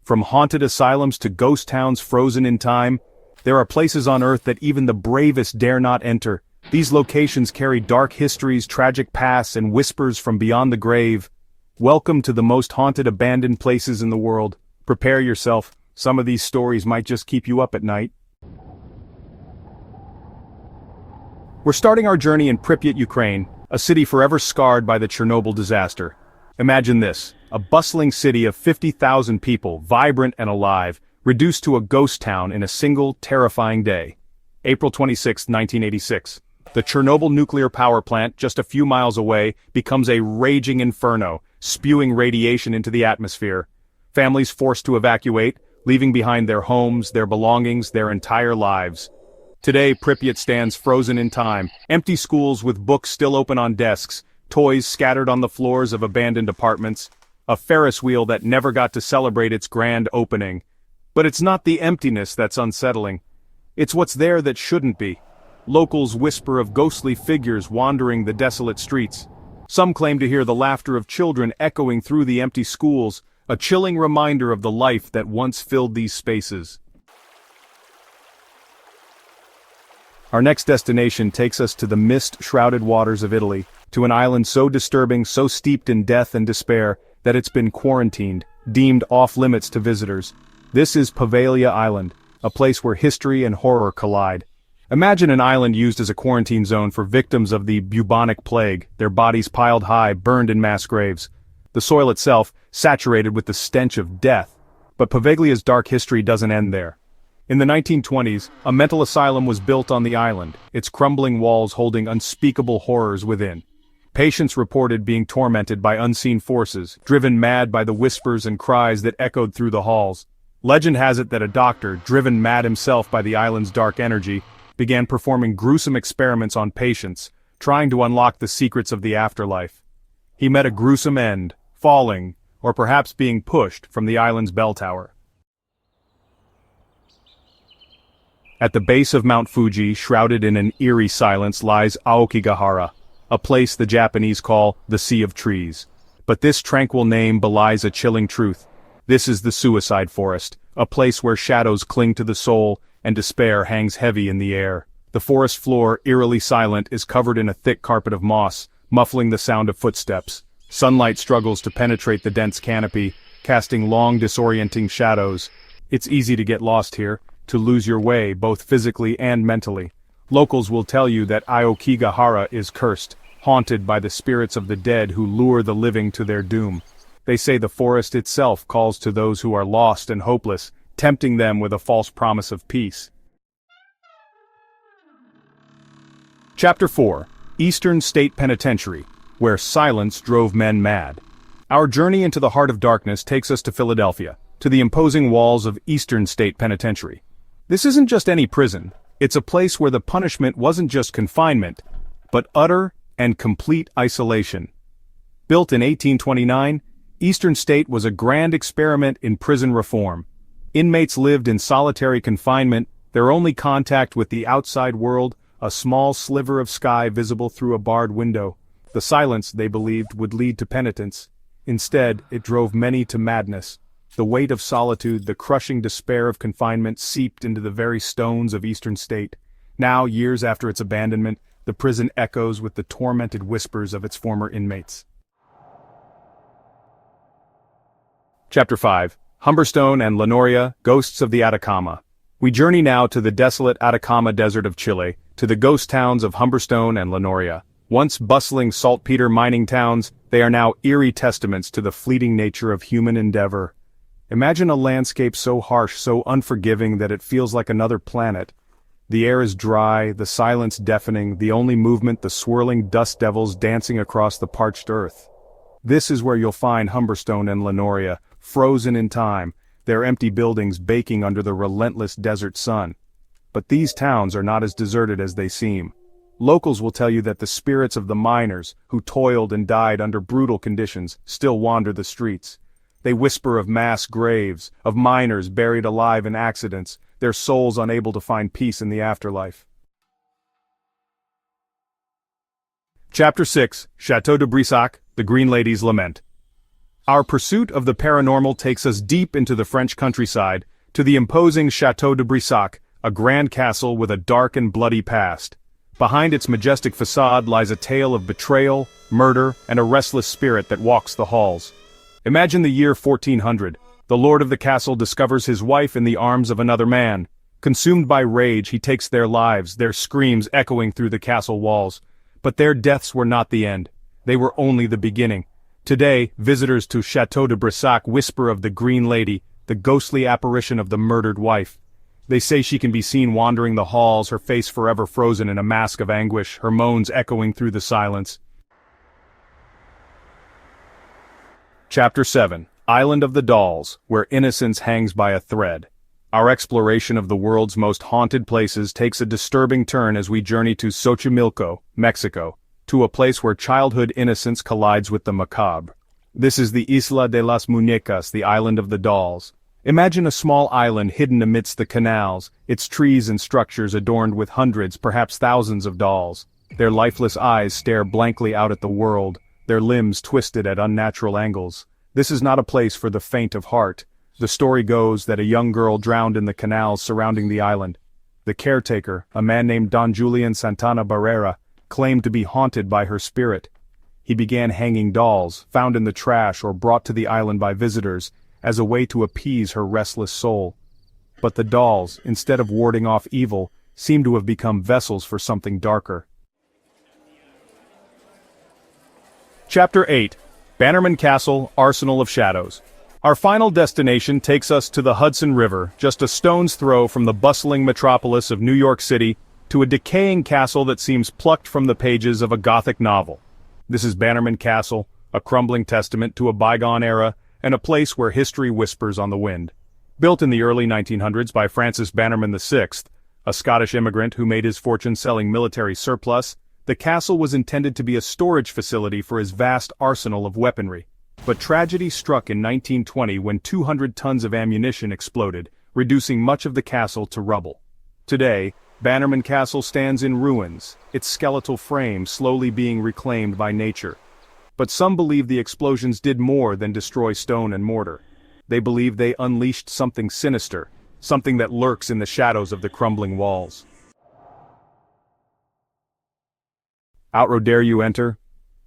From haunted asylums to ghost towns frozen in time, there are places on Earth that even the bravest dare not enter. These locations carry dark histories, tragic pasts, and whispers from beyond the grave. Welcome to the most haunted abandoned places in the world. Prepare yourself, some of these stories might just keep you up at night. We're starting our journey in Pripyat, Ukraine, a city forever scarred by the Chernobyl disaster. Imagine this, a bustling city of 50,000 people, vibrant and alive, reduced to a ghost town in a single, terrifying day. April 26, 1986. The Chernobyl nuclear power plant, just a few miles away, becomes a raging inferno, spewing radiation into the atmosphere. Families forced to evacuate, leaving behind their homes, their belongings, their entire lives. Today, Pripyat stands frozen in time, empty schools with books still open on desks, toys scattered on the floors of abandoned apartments, a Ferris wheel that never got to celebrate its grand opening. But it's not the emptiness that's unsettling. It's what's there that shouldn't be. Locals whisper of ghostly figures wandering the desolate streets. Some claim to hear the laughter of children echoing through the empty schools, a chilling reminder of the life that once filled these spaces. Our next destination takes us to the mist-shrouded waters of Italy, to an island so disturbing, so steeped in death and despair, that it's been quarantined, deemed off-limits to visitors. This is Poveglia Island, a place where history and horror collide. Imagine an island used as a quarantine zone for victims of the bubonic plague, their bodies piled high, burned in mass graves. The soil itself, saturated with the stench of death. But Poveglia's dark history doesn't end there. In the 1920s, a mental asylum was built on the island, its crumbling walls holding unspeakable horrors within. Patients reported being tormented by unseen forces, driven mad by the whispers and cries that echoed through the halls. Legend has it that a doctor, driven mad himself by the island's dark energy, began performing gruesome experiments on patients, trying to unlock the secrets of the afterlife. He met a gruesome end, falling, or perhaps being pushed from the island's bell tower. At the base of Mount Fuji, shrouded in an eerie silence, lies Aokigahara, a place the Japanese call the Sea of Trees. But this tranquil name belies a chilling truth. This is the suicide forest, a place where shadows cling to the soul, and despair hangs heavy in the air. The forest floor, eerily silent, is covered in a thick carpet of moss, muffling the sound of footsteps. Sunlight struggles to penetrate the dense canopy, casting long, disorienting shadows. It's easy to get lost here, to lose your way both physically and mentally. Locals will tell you that Aokigahara is cursed, haunted by the spirits of the dead who lure the living to their doom. They say the forest itself calls to those who are lost and hopeless, tempting them with a false promise of peace. Chapter 4. Eastern State Penitentiary, where silence drove men mad. Our journey into the heart of darkness takes us to Philadelphia, to the imposing walls of Eastern State Penitentiary. This isn't just any prison, it's a place where the punishment wasn't just confinement, but utter and complete isolation. Built in 1829, Eastern State was a grand experiment in prison reform. Inmates lived in solitary confinement, their only contact with the outside world, a small sliver of sky visible through a barred window. The silence, they believed, would lead to penitence. Instead, it drove many to madness. The weight of solitude, the crushing despair of confinement seeped into the very stones of Eastern State. Now, years after its abandonment, the prison echoes with the tormented whispers of its former inmates. Chapter 5. Humberstone and Lenoria, Ghosts of the Atacama. We journey now to the desolate Atacama Desert of Chile, to the ghost towns of Humberstone and Lenoria. Once bustling saltpeter mining towns, they are now eerie testaments to the fleeting nature of human endeavor. Imagine a landscape so harsh, so unforgiving that it feels like another planet. The air is dry, the silence deafening, the only movement the swirling dust devils dancing across the parched earth. This is where you'll find Humberstone and Lenoria, frozen in time, their empty buildings baking under the relentless desert sun. But these towns are not as deserted as they seem. Locals will tell you that the spirits of the miners, who toiled and died under brutal conditions, still wander the streets. They whisper of mass graves, of miners buried alive in accidents, their souls unable to find peace in the afterlife. Chapter 6. Château de Brissac, the Green Lady's Lament. Our pursuit of the paranormal takes us deep into the French countryside, to the imposing Château de Brissac, a grand castle with a dark and bloody past. Behind its majestic facade lies a tale of betrayal, murder, and a restless spirit that walks the halls. Imagine the year 1400. The lord of the castle discovers his wife in the arms of another man. Consumed by rage, he takes their lives, their screams echoing through the castle walls. But their deaths were not the end. They were only the beginning. Today, visitors to Château de Brissac whisper of the Green Lady, the ghostly apparition of the murdered wife. They say she can be seen wandering the halls, her face forever frozen in a mask of anguish, her moans echoing through the silence. Chapter 7. Island of the Dolls, where innocence hangs by a thread. Our exploration of the world's most haunted places takes a disturbing turn as we journey to Xochimilco, Mexico, to a place where childhood innocence collides with the macabre. This is the Isla de las Muñecas, the Island of the Dolls. Imagine a small island hidden amidst the canals, its trees and structures adorned with hundreds, perhaps thousands of dolls. Their lifeless eyes stare blankly out at the world, their limbs twisted at unnatural angles. This is not a place for the faint of heart. The story goes that a young girl drowned in the canals surrounding the island. The caretaker, a man named Don Julian Santana Barrera, claimed to be haunted by her spirit. He began hanging dolls, found in the trash or brought to the island by visitors, as a way to appease her restless soul. But the dolls, instead of warding off evil, seem to have become vessels for something darker. Chapter 8. Bannerman Castle, Arsenal of Shadows. Our final destination takes us to the Hudson River, just a stone's throw from the bustling metropolis of New York City, to a decaying castle that seems plucked from the pages of a Gothic novel. This is Bannerman Castle, a crumbling testament to a bygone era, and a place where history whispers on the wind. Built in the early 1900s by Francis Bannerman VI, a Scottish immigrant who made his fortune selling military surplus, the castle was intended to be a storage facility for his vast arsenal of weaponry. But tragedy struck in 1920 when 200 tons of ammunition exploded, reducing much of the castle to rubble. Today, Bannerman Castle stands in ruins, its skeletal frame slowly being reclaimed by nature. But some believe the explosions did more than destroy stone and mortar. They believe they unleashed something sinister, something that lurks in the shadows of the crumbling walls. Outroad, dare you enter?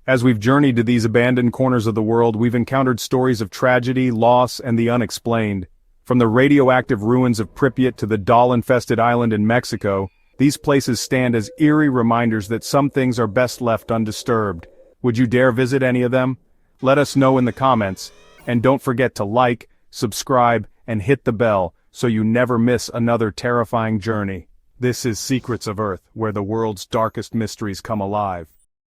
As we've journeyed to these abandoned corners of the world, we've encountered stories of tragedy, loss, and the unexplained. From the radioactive ruins of Pripyat to the doll-infested island in Mexico, these places stand as eerie reminders that some things are best left undisturbed. Would you dare visit any of them? Let us know in the comments, and don't forget to like, subscribe, and hit the bell so you never miss another terrifying journey. This is Secrets of Earth, where the world's darkest mysteries come alive.